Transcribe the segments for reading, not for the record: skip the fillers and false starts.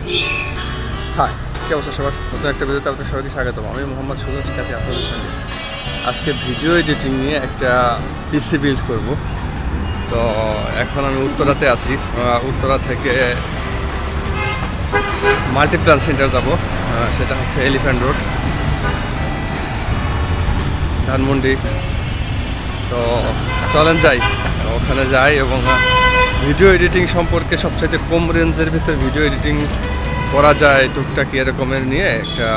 হ্যাঁ, কী অবস্থা সবার? নতুন একটা ভিডিওতে আপনাদের সবাইকে স্বাগতম। আমি মোহাম্মদ সুজন, ঠিক আছে আপনাদের সঙ্গে আজকে ভিডিও এডিটিং নিয়ে একটা পিসি বিল্ড করব। তো এখন আমি উত্তরাতে আছি। উত্তরা থেকে মাল্টিপ্লান সেন্টার যাব, সেটা হচ্ছে এলিফ্যান্ট রোড, ধানমন্ডি। তো চলেন যাই, ওখানে যাই এবং ভিডিও এডিটিং সম্পর্কে সবচাইতে কম রেঞ্জের ভিতরে ভিডিও এডিটিং করা যায় টুকটাক এরকমের নিয়ে একটা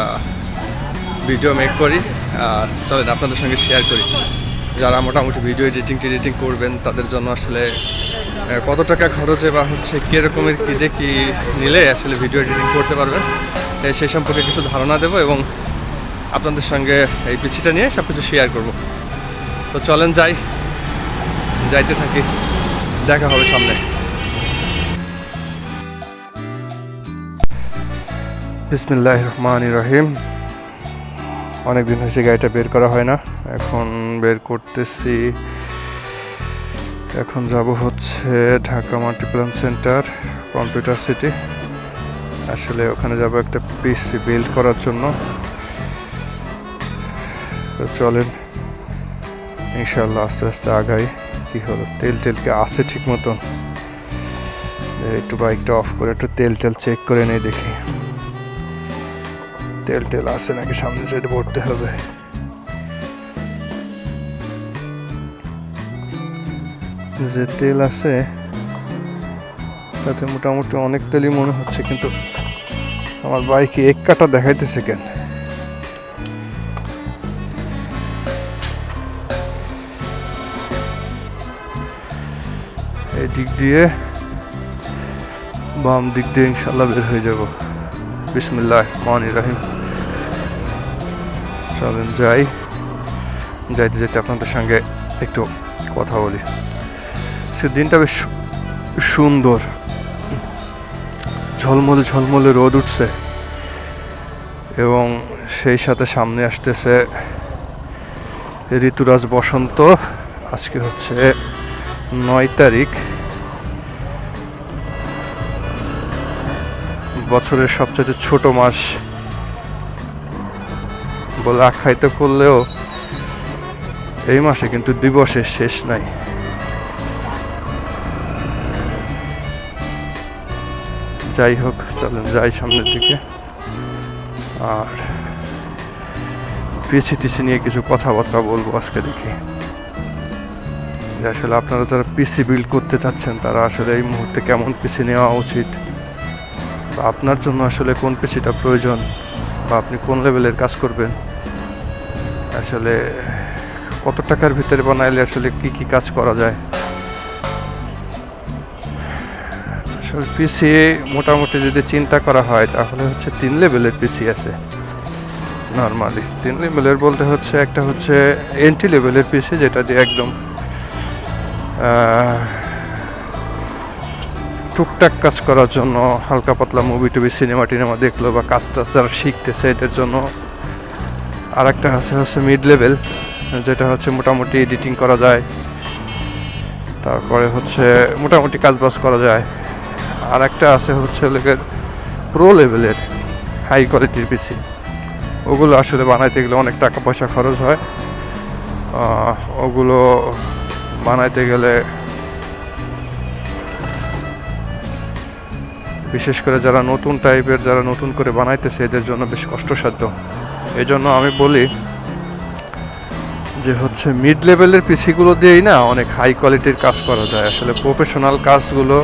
ভিডিও মেক করি। আর চলেন আপনাদের সঙ্গে শেয়ার করি, যারা মোটামুটি ভিডিও এডিটিং করবেন তাদের জন্য আসলে কত টাকা খরচে বা হচ্ছে কীরকমের কী দিয়ে কী নিলে আসলে ভিডিও এডিটিং করতে পারবেন সেই সম্পর্কে কিছু ধারণা দেবো এবং আপনাদের সঙ্গে এই পিসিটা নিয়ে সব কিছু শেয়ার করব। তো চলেন যাইতে থাকি, দেখা হবে সামনে। বিসমিল্লাহির রহমানির রহিম। অনেকদিন হয়েছে গাড়িটা বের করা হয় না, এখন বের করতেছি। এখন যাব হচ্ছে Dhaka Multiplan centre, computer city. আসলে ওখানে যাব একটা পিসি বিল্ড করার জন্য। তো চলেন ইনশাল্লাহ আস্তে আস্তে আগাই। কি হলো, তেলকে আছে ঠিক মতন? একটু বাইকটা অফ করে একটু তেল চেক করে নেই, দেখি তেল আছে নাকি। সামনে সাইডে ভরতে হবে। যে তেল আছে তাতে মোটামুটি অনেক তেলই মনে হচ্ছে, কিন্তু আমার বাইকে এক কাটা দেখাইতেছে কেন? এই দিক দিয়ে বাম দিক দিয়ে ইনশাল্লাহ বের হয়ে যাব। বিসমিল্লাহির রহমানির রহিম। চলেন যাইতে আপনাদের সঙ্গে একটু কথা বলি। সে দিনটা বেশ সুন্দর, ঝলমলে রোদ উঠছে এবং সেই সাথে সামনে আসতেছে ঋতুরাজ বসন্ত। আজকে হচ্ছে 9 তারিখ, বছরের সবচেয়ে ছোট মাস বলে আখ্যায়িত করলেও এই মাসে কিন্তু দিবসের শেষ নাই। যাই হোক, চলেন যাই সামনের দিকে। আর পিসি নিয়ে কিছু কথাবার্তা বলবো আজকে। দেখি যে আসলে আপনারা যারা পিসি বিল্ড করতে চাচ্ছেন তারা আসলে এই মুহূর্তে কেমন পিসি নেওয়া উচিত, বা আপনার জন্য আসলে কোন পিসিটা প্রয়োজন, বা আপনি কোন লেভেলের কাজ করবেন, আসলে কত টাকার ভিতরে বানাইলে আসলে কি কাজ করা যায়। আসলে পিসি মোটামুটি যদি চিন্তা করা হয় তাহলে হচ্ছে 3 লেভেলের পিসি আছে নর্মালি। 3 লেভেলের বলতে হচ্ছে একটা হচ্ছে এন্ট্রি লেভেলের পিসি, যেটা দিয়ে একদম টুকটাক কাজ করার জন্য, হালকা পাতলা মুভি সিনেমা দেখলো বা কাজ যারা শিখতেছে এদের জন্য। আর একটা হচ্ছে মিড লেভেল, যেটা হচ্ছে মোটামুটি এডিটিং করা যায়, তারপরে হচ্ছে মোটামুটি কাজবাজ করা যায়। আর একটা আছে হচ্ছে প্রো লেভেলের হাই কোয়ালিটির পিসি। ওগুলো আসলে বানাইতে গেলে অনেক টাকা পয়সা খরচ হয়। ওগুলো বানাইতে গেলে বিশেষ করে যারা নতুন করে বানাইতেছে এদের জন্য বেশ কষ্টসাধ্য। এই জন্য আমি বলি যে হচ্ছে মিড লেভেলের পিসিগুলো দিয়েই না অনেক হাই কোয়ালিটির কাজ করা যায়। আসলে প্রফেশনাল কাজগুলো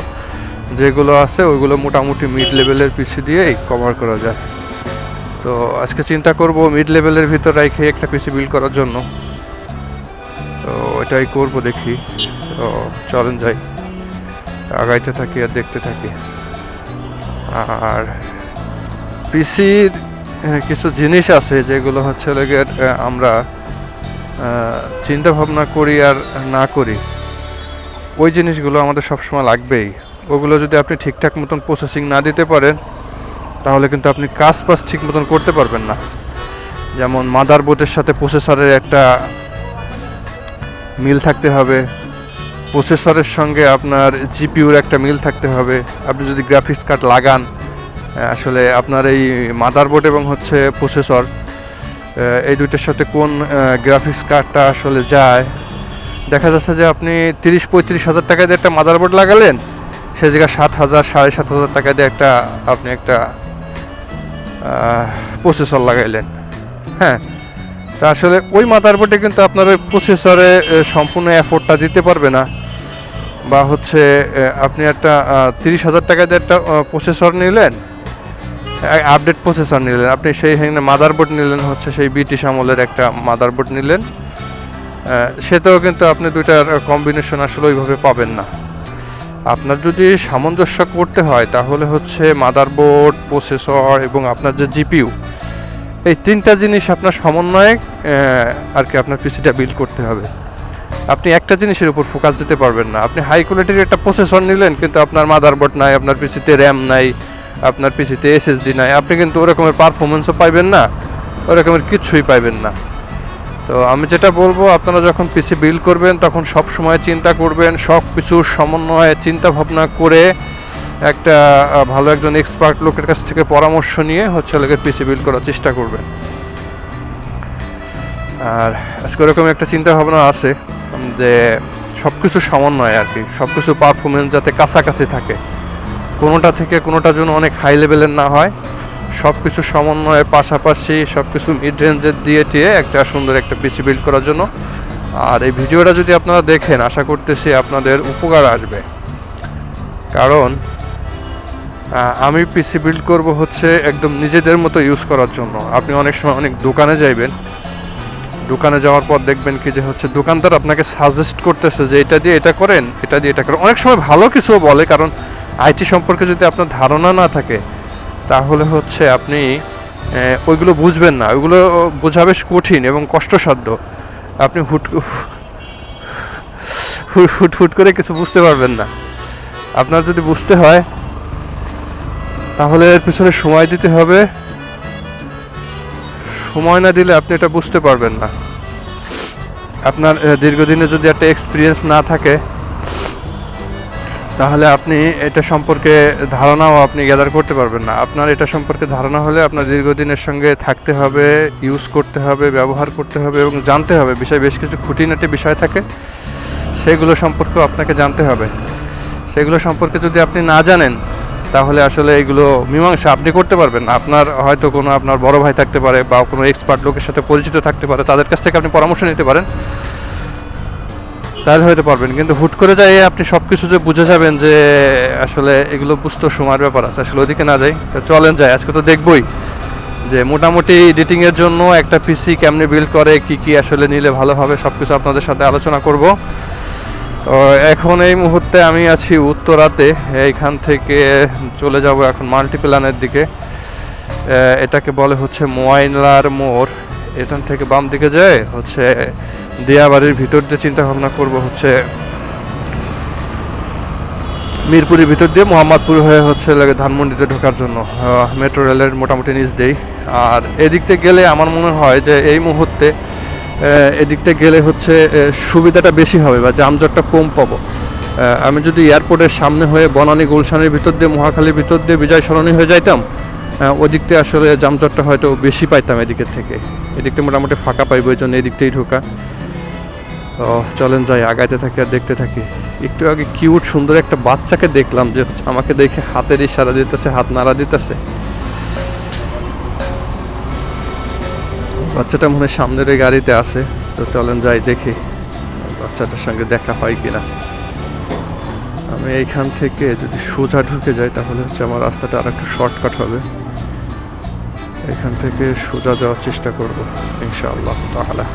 যেগুলো আছে ওইগুলো মোটামুটি মিড লেভেলের পিসি দিয়েই কভার করা যায়। তো আজকে চিন্তা করব মিড লেভেলের ভিতর রেখে একটা পিসি বিল্ড করার জন্য। তো এটাই করব, দেখি। তো চলেন যাই, আগাইতে থাকি আর দেখতে থাকি। আর পিসির কিছু জিনিস আছে যেগুলো হচ্ছে আমরা চিন্তা ভাবনা করি আর না করি, ওই জিনিসগুলো আমাদের সবসময় লাগবেই। ওগুলো যদি আপনি ঠিকঠাক মতন প্রসেসিং না দিতে পারেন তাহলে কিন্তু আপনি কাজ ঠিক মতন করতে পারবেন না। যেমন মাদারবোর্ডের সাথে প্রসেসরের একটা মিল থাকতে হবে, প্রসেসরের সঙ্গে আপনার জিপিইউর একটা মিল থাকতে হবে। আপনি যদি গ্রাফিক্স কার্ড লাগান আসলে আপনার এই মাদারবোর্ড এবং হচ্ছে প্রসেসর এই দুইটার সাথে কোন গ্রাফিক্স কার্ডটা আসলে যায়। দেখা যাচ্ছে যে আপনি 30-35 হাজার টাকা দিয়ে একটা মাদারবোর্ড লাগালেন, সে জায়গায় 7,000 7,500 টাকা দিয়ে আপনি একটা প্রসেসর লাগাইলেন। হ্যাঁ, তা আসলে ওই মাদারবোর্ডে কিন্তু আপনার ওই প্রসেসরে সম্পূর্ণ এফোর্টটা দিতে পারবে না। বা হচ্ছে আপনি একটা 30,000 টাকা দিয়ে একটা প্রসেসর নিলেন, আপডেট প্রসেসর নিলেন, আপনি সেই মাদারবোর্ড নিলেন হচ্ছে সেই ব্রিটিশ আমলের একটা মাদারবোর্ড নিলেন, সেটাও কিন্তু আপনি দুইটার কম্বিনেশন আসলে ওইভাবে পাবেন না। আপনার যদি সামঞ্জস্য করতে হয় তাহলে হচ্ছে মাদারবোর্ড, প্রসেসর এবং আপনার যে জিপিইউ, এই তিনটা জিনিস আপনার সমন্বয়ে আর কি আপনার পিসিটা বিল্ড করতে হবে। আপনি একটা জিনিসের উপর ফোকাস দিতে পারবেন না। আপনি হাই কোয়ালিটির একটা প্রসেসর নিলেন কিন্তু আপনার মাদারবোর্ড নাই, আপনার পিসিতে র্যাম নাই, আপনার পিসিতে এসএসডি নাই, আপনি কিন্তু ওরকমের পারফরমেন্সও পাইবেন না, ওরকমের কিছুই পাইবেন না। তো আমি যেটা বলবো, আপনারা যখন পিসি বিল্ড করবেন তখন সব সময় চিন্তা করবেন, সব কিছুর সমন্বয়ে চিন্তা ভাবনা করে একটা ভালো একজন এক্সপার্ট লোকের কাছ থেকে পরামর্শ নিয়ে হচ্ছে পিসি বিল্ড করার চেষ্টা করবেন। আর আজকে ওরকম একটা চিন্তা ভাবনা আছে যে সব কিছু সমন্বয় আর কি, সব কিছু পারফরমেন্স যাতে কাছাকাছি থাকে, কোনোটা থেকে কোনোটা যেন অনেক হাই লেভেলের না হয়, সব কিছু সমন্বয়ের পাশাপাশি সব কিছু মিড রেঞ্জের দিয়ে একটা সুন্দর একটা পিসি বিল্ড করার জন্য। আর এই ভিডিওটা যদি আপনারা দেখেন, আশা করতেছি আপনাদের উপকার আসবে, কারণ আমি পিসি বিল্ড করব হচ্ছে একদম নিজেদের মতো ইউজ করার জন্য। আপনি অনেক সময় অনেক দোকানে যাইবেন, দোকানে যাওয়ার পর দেখবেন কি যে হচ্ছে দোকানদার আপনাকে সাজেস্ট করতেছে যে এটা দিয়ে এটা করেন, এটা দিয়ে এটা করেন। অনেক সময় ভালো কিছু বলে, কারণ আইটি সম্পর্কে যদি আপনার ধারণা না থাকে তাহলে হচ্ছে আপনি ওইগুলো বুঝবেন না, ওইগুলো বোঝা বেশ কঠিন এবং কষ্টসাধ্য। আপনি হুট করে কিছু বুঝতে পারবেন না। আপনার যদি বুঝতে হয় তাহলে এর পিছনে সময় দিতে হবে, সময় না দিলে আপনি এটা বুঝতে পারবেন না। আপনার দীর্ঘদিনে যদি একটা এক্সপিরিয়েন্স না থাকে তাহলে আপনি এটা সম্পর্কে ধারণাও আপনি গ্যাদার করতে পারবেন না। আপনার এটা সম্পর্কে ধারণা হলে আপনার দীর্ঘদিনের সঙ্গে থাকতে হবে, ইউজ করতে হবে, ব্যবহার করতে হবে এবং জানতে হবে। বেশ কিছু খুঁটিনাটি বিষয় থাকে, সেগুলো সম্পর্কেও আপনাকে জানতে হবে। সেগুলো সম্পর্কে যদি আপনি না জানেন তাহলে আসলে এগুলো মীমাংসা আপনি করতে পারবেন না। আপনার হয়তো কোনো আপনার বড় ভাই থাকতে পারে বা কোনো এক্সপার্ট লোকের সাথে পরিচিত থাকতে পারে, তাদের কাছ থেকে আপনি পরামর্শ নিতে পারেন, তাহলে হয়তো পারবেন। কিন্তু হুট করে যাই আপনি সব কিছু যে বুঝে যাবেন যে আসলে এগুলো বুঝতে সময়ের ব্যাপার আছে, আসলে ওইদিকে না যাই। তো চলেন যাই, আজকে তো দেখবই যে মোটামুটি এডিটিংয়ের জন্য একটা পিসি কেমনে বিল্ড করে, কি আসলে নিলে ভালো হবে, সব কিছু আপনাদের সাথে আলোচনা করব। তো এখন এই মুহূর্তে আমি আছি উত্তরাতে, এইখান থেকে চলে যাব এখন মাল্টিপ্ল্যানের দিকে। এটাকে বলে হচ্ছে মোয়াইনলার মোড়। এখান থেকে বাম দিকে যায় হচ্ছে দিয়াবাড়ির ভিতর দিয়ে চিন্তা ভাবনা করব হচ্ছে মিরপুরের ভিতর দিয়ে মোহাম্মদপুর হয়ে হচ্ছে ধানমন্ডিতে ঢোকার জন্য, মেট্রো রেলের মোটামুটি নিচ দিয়েই। আর এদিকতে গেলে আমার মনে হয় যে এই মুহূর্তে এদিকতে গেলে হচ্ছে সুবিধাটা বেশি হবে বা যানজটটা কম পাবো। আমি যদি এয়ারপোর্টের সামনে হয়ে বনানী গুলশানের ভিতর দিয়ে, মহাখালীর ভিতর দিয়ে বিজয় সরণি হয়ে যাইতাম, ওই দিকতে আসলে যানজটটা হয়তো বেশি পাইতাম এদিকের থেকে। এদিকতে মোটামুটি ফাঁকা পাইব, এই জন্য এদিকতেই ঢোকা। তো চলেন যাই, আগাইতে থাকি আর দেখতে থাকি। একটু আগে কিউট সুন্দর একটা বাচ্চাকে দেখলাম যে আমাকে দেখে হাতের ইশারা দিতেছে, হাত নাড়া দিতেছে। বাচ্চাটা মনে হয় সামনের এই গাড়িতে আছে। তো চলেন যাই, দেখি বাচ্চাটার সঙ্গে দেখা হয় কিনা। আমি এইখান থেকে যদি সোজা ঢুকে যাই তাহলে হচ্ছে আমার রাস্তাটা আর একটু শর্টকাট হবে। এখান থেকে সোজা যাওয়ার চেষ্টা করব ইনশাআল্লাহ তাআলা।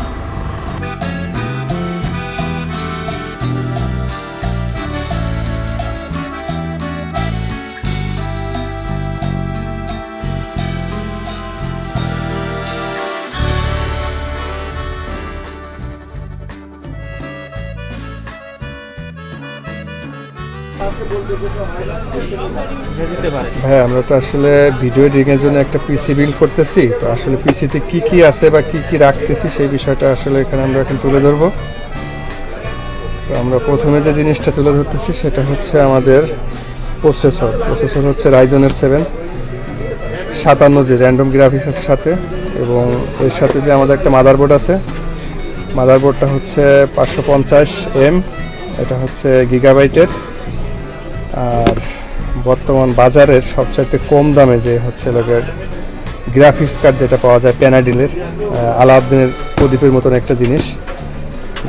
হ্যাঁ, আমরা তো আসলে ভিডিও এডিটিংয়ের জন্য একটা পিসি বিল্ড করতেছি। তো আসলে পিসিতে কি আছে বা কি রাখতেছি সেই বিষয়টা আসলে এখানে আমরা এখন তুলে ধরবো। তো আমরা প্রথমে যে জিনিসটা তুলে ধরতেছি সেটা হচ্ছে আমাদের প্রসেসর হচ্ছে রাইজনের 7। 57G র্যান্ডম গ্রাফিক্স আছে সাথে, এবং এর সাথে যে আমাদের একটা মাদারবোর্ড আছে, মাদারবোর্ডটা হচ্ছে 550M, এটা হচ্ছে গিগাবাইটের। আর বর্তমান বাজারের সবচাইতে কম দামে যে হচ্ছে লোকের গ্রাফিক্স কার্ড যেটা পাওয়া যায় প্যানাডিলের, আলাউদ্দিনের প্রদীপের মতন একটা জিনিস,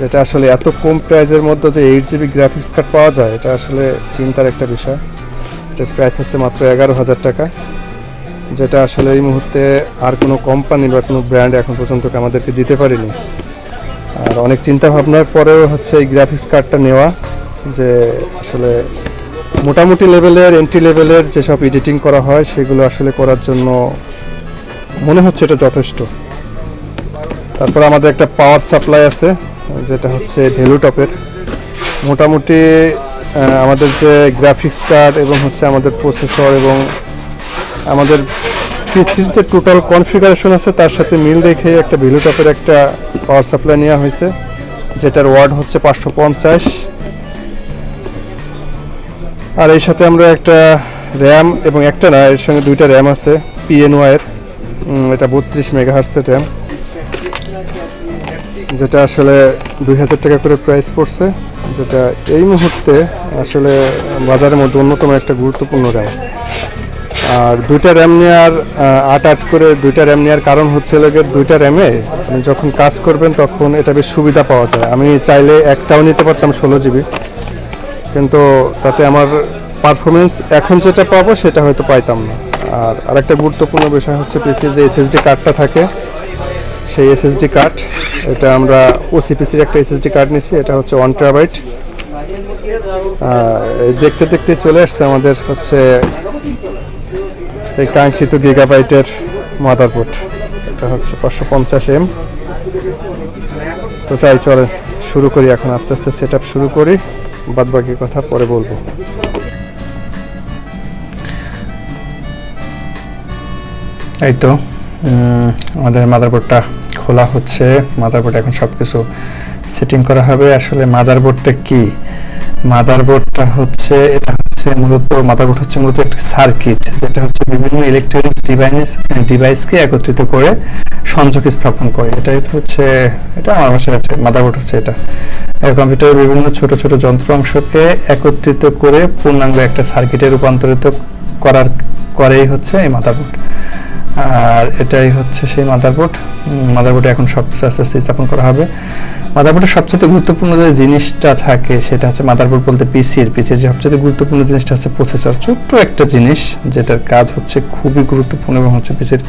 যেটা আসলে এত কম প্রাইসের মধ্যে যে 8GB গ্রাফিক্স কার্ড পাওয়া যায়, এটা আসলে চিন্তার একটা বিষয়। এটার প্রাইস হচ্ছে মাত্র 11,000 টাকা, যেটা আসলে এই মুহূর্তে আর কোনো কোম্পানি বা কোনো ব্র্যান্ড এখন পর্যন্ত আমাদেরকে দিতে পারেনি। আর অনেক চিন্তা ভাবনার পরেও হচ্ছে এই গ্রাফিক্স কার্ডটা নেওয়া, যে আসলে মোটামুটি লেভেলের এন্ট্রি লেভেলের যেসব এডিটিং করা হয় সেগুলো আসলে করার জন্য মনে হচ্ছে এটা যথেষ্ট। তারপর আমাদের একটা পাওয়ার সাপ্লাই আছে, যেটা হচ্ছে ভ্যালুটপের। মোটামুটি আমাদের যে গ্রাফিক্স কার্ড এবং হচ্ছে আমাদের প্রসেসর এবং আমাদের পিসির যে টোটাল কনফিগারেশন আছে তার সাথে মিল রেখে একটা ভ্যালুটপের একটা পাওয়ার সাপ্লাই নেওয়া হয়েছে, যেটার ওয়াট হচ্ছে 550। আর এই সাথে আমরা একটা র্যাম, এবং একটা না, এর সঙ্গে দুইটা র্যাম আছে PNY এর, এটা 32 মেগাহার্টসের র্যাম, যেটা আসলে 2000 টাকা করে প্রাইস পড়ছে, যেটা এই মুহূর্তে আসলে বাজারের মধ্যে অন্যতম একটা গুরুত্বপূর্ণ র্যাম। আর দুইটা র্যাম নেওয়ার 8 করে দুইটা র্যাম নেওয়ার কারণ হচ্ছে লোকে দুইটা র্যামে আপনি যখন কাজ করবেন তখন এটা বেশ সুবিধা পাওয়া যায়। আমি চাইলে একটাও নিতে পারতাম 16GB, কিন্তু তাতে আমার পারফরমেন্স এখন যেটা পাবো সেটা হয়তো পাইতাম না। আর আরেকটা গুরুত্বপূর্ণ বিষয় হচ্ছে পিসির যে SSD কার্ডটা থাকে, সেই SSD কার্ড, এটা আমরা OCPCর একটা SSD কার্ড নিছি, এটা হচ্ছে 1 TB। দেখতে দেখতে চলে আসছে আমাদের হচ্ছে এই কাঙ্ক্ষিত গিগাবাইটের মাদারবোর্ড, এটা হচ্ছে 550M। তো চাই চলেন শুরু করি, এখন আস্তে আস্তে সেট আপ শুরু করি, বাদ বাকি কথা পরে বলবো। এই তো আমাদের মাদারবোর্ডটা খোলা হচ্ছে, মাদারবোর্ড এখন সব কিছু সেটিং করা হবে। আসলে মাদারবোর্ডটা কি? মাদারবোর্ডটা হচ্ছে, এটা হচ্ছে মূলত, মাদারবোর্ড হচ্ছে মূলত একটা সার্কিট, যেটা হচ্ছে বিভিন্ন ইলেকট্রনিক্স ডিভাইসকে একত্রিত করে সংযোগ স্থাপন করে। এটাই হচ্ছে, এটা আমার ভাষায় আছে মাদারবোর্ড হচ্ছে এটা। কম্পিউটারের বিভিন্ন ছোট ছোট যন্ত্র অংশকে একত্রিত করে পূর্ণাঙ্গ একটা সার্কিটে রূপান্তরিত করেই হচ্ছে এই মাদারবোর্ড। আর এটাই হচ্ছে সেই মাদারবোর্ডে এখন সব কিছু আস্তে আস্তে স্থাপন করা হবে। মাদারবোর্ডের সবচেয়ে গুরুত্বপূর্ণ যে জিনিসটা থাকে সেটা হচ্ছে, মাদারবোর্ড বলতে পিসির যে সবচেয়ে গুরুত্বপূর্ণ জিনিসটা হচ্ছে প্রসেসর। ছোট্ট একটা জিনিস যেটার কাজ হচ্ছে খুবই গুরুত্বপূর্ণ এবং হচ্ছে পিসির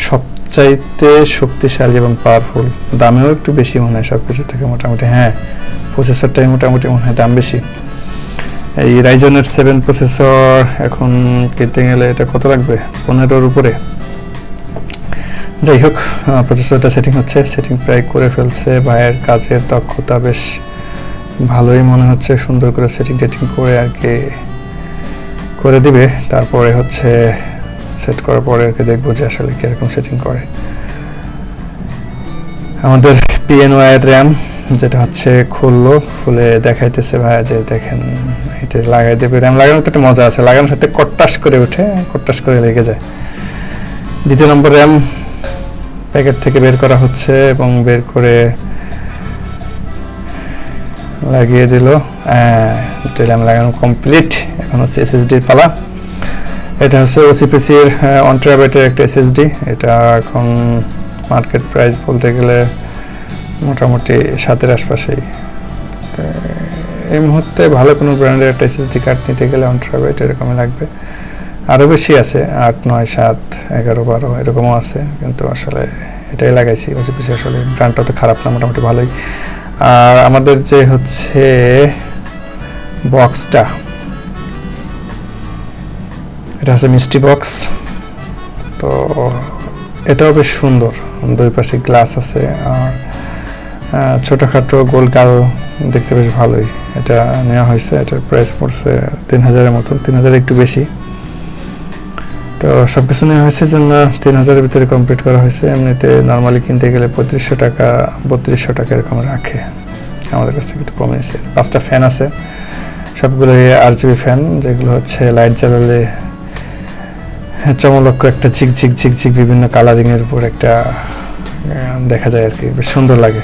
সবচাইতে শক্তিশালী এবং পাওয়ারফুল। দামেও একটু বেশি মনে হয় সব কিছু থেকে মোটামুটি, হ্যাঁ প্রসেসরটাই মোটামুটি মনে হয় দাম বেশি। এই রাইজনের 7 প্রসেসর এখন কিনতে গেলে এটা কত লাগবে? 15-র উপরে। যাই হোক, প্রসেসরটা সেটিং প্রায় করে ফেলছে। ভাইয়ের কাজের দক্ষতা বেশ ভালোই মনে হচ্ছে, সুন্দর করে সেটিং করে আর কি করে দিবে। তারপরে হচ্ছে সেট করার পরে আর কি দেখবো যে আসলে কিরকম সেটিং করে। আমাদের PNY এর র্যাম, যেটা হচ্ছে খুলে দেখাইতেছে ভাইয়া, যে দেখেন এতে লাগাই দেবে। র্যাম লাগানোর তো একটা মজা আছে, লাগানোর সাথে কট্টাস করে লেগে যায়। দ্বিতীয় নম্বর র্যাম প্যাকেট থেকে বের করা হচ্ছে এবং বের করে লাগিয়ে দিল। র্যাম লাগানো কমপ্লিট, এখন হচ্ছে SSDর পালা। এটা হচ্ছে OCPCর 1 TB একটা SSD। এটা এখন মার্কেট প্রাইস বলতে গেলে মোটামুটি 7-এর আশপাশেই। এই মুহূর্তে ভালো কোনো ব্র্যান্ডের একটা SSD কার্ড নিতে গেলে 1 TB এরকমই লাগবে। আরও বেশি আছে, 8, 9, 7, 11, 12 এরকমও আছে, কিন্তু আসলে এটাই লাগাইছি। OCPC আসলে ব্র্যান্ডটা তো খারাপ না, মোটামুটি ভালোই। আর আমাদের যে হচ্ছে বক্সটা, এটা হচ্ছে মিষ্টি বক্স। তো এটাও বেশ সুন্দর, দুই পাশে গ্লাস আছে, আর ছোটোখাটো গোল গাল দেখতে বেশ ভালোই। এটা নেওয়া হয়েছে, এটার প্রাইস পড়ছে 3000-এর মতন, 3000 একটু বেশি। তো সব কিছু নেওয়া হয়েছে জন্য 3000-এর ভিতরে কমপ্লিট করা হয়েছে। এমনিতে নর্মালি কিনতে গেলে 3500 টাকা 3200 টাকা এরকম রাখে, আমাদের কাছে একটু কমেছে। 5টা ফ্যান আছে, সবগুলো RGB ফ্যান, যেগুলো হচ্ছে লাইট জ্বালালে চমলক্ষ একটা ঝিকঝিক ঝিকঝিক বিভিন্ন কালারিংয়ের উপর একটা দেখা যায় আর কি, বেশ সুন্দর লাগে।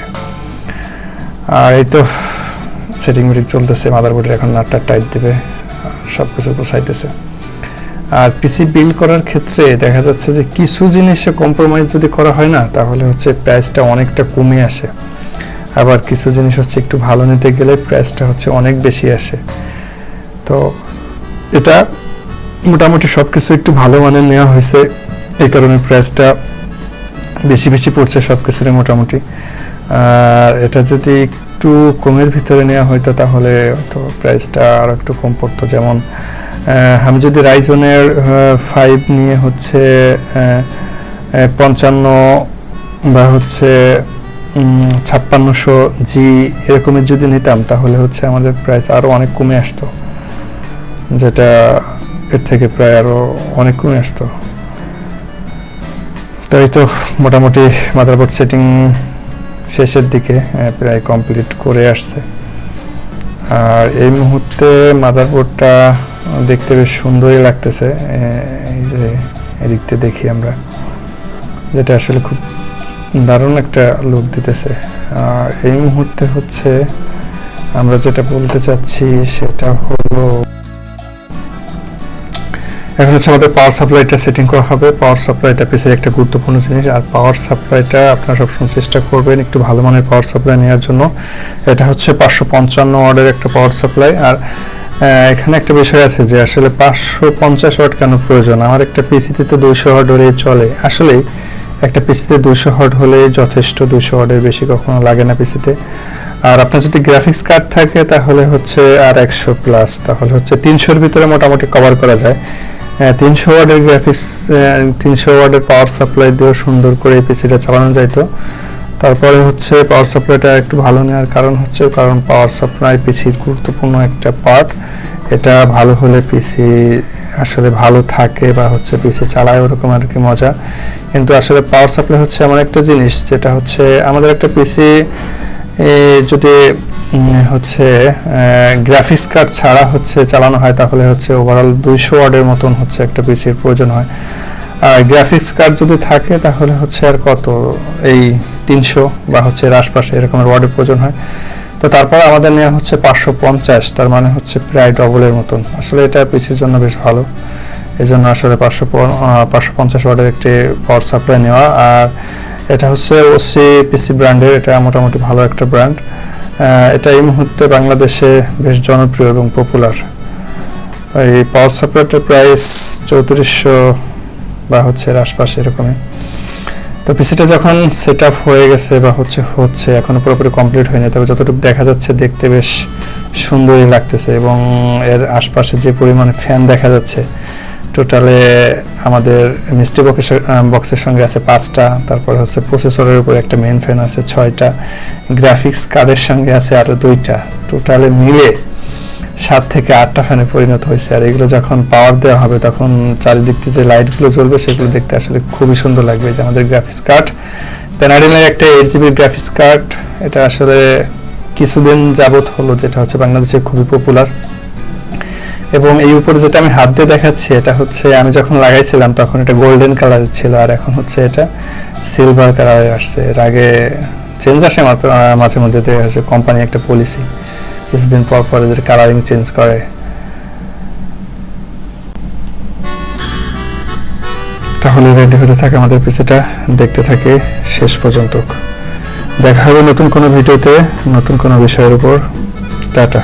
আর এই তো সেটিং মিটিং চলতেছে, মাদারবোর্ডের এখন নাটটা টাইট দেবে, সব কিছু বসাইতেছে। আর পিসি বিল্ড করার ক্ষেত্রে দেখা যাচ্ছে যে কিছু জিনিসে কম্প্রোমাইজ যদি করা হয় না, তাহলে হচ্ছে প্রাইসটা অনেকটা কমে আসে। আবার কিছু জিনিস হচ্ছে একটু ভালো নিতে গেলে প্রাইসটা হচ্ছে অনেক বেশি আসে। তো এটা মোটামুটি সব কিছু একটু ভালো মানের নেওয়া হয়েছে, এই কারণে প্রাইসটা বেশি বেশি পড়ছে সব কিছুরই মোটামুটি। আর এটা যদি একটু কমের ভিতরে নেওয়া হয়তো তাহলে তো প্রাইসটা আর একটু কম পড়তো। যেমন আমি যদি রাইজনের 5 নিয়ে হচ্ছে 55 বা হচ্ছে 5600G এরকমের যদি নিতাম, তাহলে হচ্ছে আমাদের প্রাইস আরও অনেক কমে আসতো, যেটা এর থেকে প্রায় আরও অনেক কমে আসতো। তাই তো মোটামুটি মাদারবোর্ড সেটিং শেষের দিকে প্রায় কমপ্লিট করে আসছে। আর এই মুহূর্তে মাদারবোর্ডটা দেখতে বেশ সুন্দরই লাগতেছে, এই যে এদিকতে দেখি আমরা, যেটা আসলে খুব দারুণ একটা লুক দিতেছে। আর এই মুহূর্তে হচ্ছে আমরা যেটা বলতে চাচ্ছি সেটা হলো, এখন হচ্ছে আমাদের পাওয়ার সাপ্লাইটা সেটিং করা হবে। পাওয়ার সাপ্লাইটা পিসির একটা গুরুত্বপূর্ণ জিনিস, আর পাওয়ার সাপ্লাইটা আপনারা সবসময় চেষ্টা করবেন একটু ভালো মানের পাওয়ার সাপ্লাই নেওয়ার জন্য। এটা হচ্ছে 555 ওয়াটের একটা পাওয়ার সাপ্লাই। আর এখানে একটা বিষয় আছে যে আসলে 550 ওয়াট কেন প্রয়োজন? আমার একটা পিসিতে তো 200 ওয়াট হলেই চলে। আসলেই একটা পিসিতে 200 ওয়াট হলেই যথেষ্ট, 200 ওয়াটের বেশি কখনো লাগে না পিসিতে। আর আপনার যদি গ্রাফিক্স কার্ড থাকে তাহলে হচ্ছে আর 100 প্লাস, তাহলে হচ্ছে 300-এর ভিতরে মোটামুটি কভার করা যায়। 300 ওয়াটের গ্রাফিক্স, 300 ওয়াটের পাওয়ার সাপ্লাই দিয়েও সুন্দর করে এই পিসিটা চালানো যাইতো। তারপরে হচ্ছে পাওয়ার সাপ্লাইটা একটু ভালো নেওয়ার কারণ হচ্ছে, কারণ পাওয়ার সাপ্লাই পিসির গুরুত্বপূর্ণ একটা পার্ট। এটা ভালো হলে পিসি আসলে ভালো থাকে বা হচ্ছে পিসি চালায় ওরকম আর কি মজা। কিন্তু আসলে পাওয়ার সাপ্লাই হচ্ছে এমন একটা জিনিস যেটা হচ্ছে আমাদের একটা পিসি যদি হচ্ছে গ্রাফিক্স কার্ড ছাড়া হচ্ছে চালানো হয়, তাহলে হচ্ছে ওভারঅল 200 ওয়াটের মতন হচ্ছে একটা পিসির প্রয়োজন হয়। আর গ্রাফিক্স কার্ড যদি থাকে তাহলে হচ্ছে আর কত, এই 300 বা হচ্ছে এর আশপাশে এরকমের ওয়াটের প্রয়োজন হয়। তো তারপর আমাদের নেওয়া হচ্ছে 550, তার মানে হচ্ছে প্রায় ডবলের মতন। আসলে এটা পিসির জন্য বেশ ভালো, এই জন্য আসলে 550 ওয়াটের একটি পাওয়ার সাপ্লাই নেওয়া। আর এটা হচ্ছে ওসি পিসি ব্র্যান্ডের, এটা মোটামুটি ভালো একটা ব্র্যান্ড। এটা এই মুহূর্তে বাংলাদেশে বেশ জনপ্রিয় এবং পপুলার। এই পাওয়ার সাপ্লাইটার প্রাইস 3400 বা হচ্ছে এর আশপাশে এরকমই। তো পিসিটা যখন সেট আপ হয়ে গেছে বা হচ্ছে এখনো পুরোপুরি কমপ্লিট হয়নি, তবে যতটুকু দেখা যাচ্ছে দেখতে বেশ সুন্দরই লাগতেছে। এবং এর আশপাশে যে পরিমাণে ফ্যান দেখা যাচ্ছে, টোটালে আমাদের মিস্ট্রি বক্সের সঙ্গে আছে 5টা, তারপরে হচ্ছে প্রসেসরের উপর একটা মেইন ফ্যান আছে 6টা, গ্রাফিক্স কার্ডের সঙ্গে আছে আরও 2টা, টোটালে মিলে 7 থেকে 8টা ফ্যানে পরিণত হয়েছে। আর এগুলো যখন পাওয়ার দেওয়া হবে তখন চারিদিক থেকে যে লাইটগুলো জ্বলবে সেগুলো দেখতে আসলে খুবই সুন্দর লাগবে। যে আমাদের গ্রাফিক্স কার্ড প্যানাডিনের একটা 8GB গ্রাফিক্স কার্ড, এটা আসলে কিছুদিন যাবত হলো, যেটা হচ্ছে বাংলাদেশে খুবই পপুলার। এবং এই উপরে যেটা আমি হাত দিয়ে দেখাচ্ছি, এটা হচ্ছে আমি যখন লাগাইছিলাম তখন এটা গোল্ডেন কালারের ছিল, আর এখন হচ্ছে এটা সিলভার কালারে আসছে। এর আগে চেঞ্জ আসে মাঝে মধ্যে, হচ্ছে কোম্পানি একটা পলিসি কিছুদিন পর পর এদের কালারিং চেঞ্জ করে। তাহলে রেডি হতে থাকে আমাদের পিসিটা, দেখতে থাকে শেষ পর্যন্ত। দেখা হবে নতুন কোনো ভিডিওতে, নতুন কোনো বিষয়ের উপর। টাটা।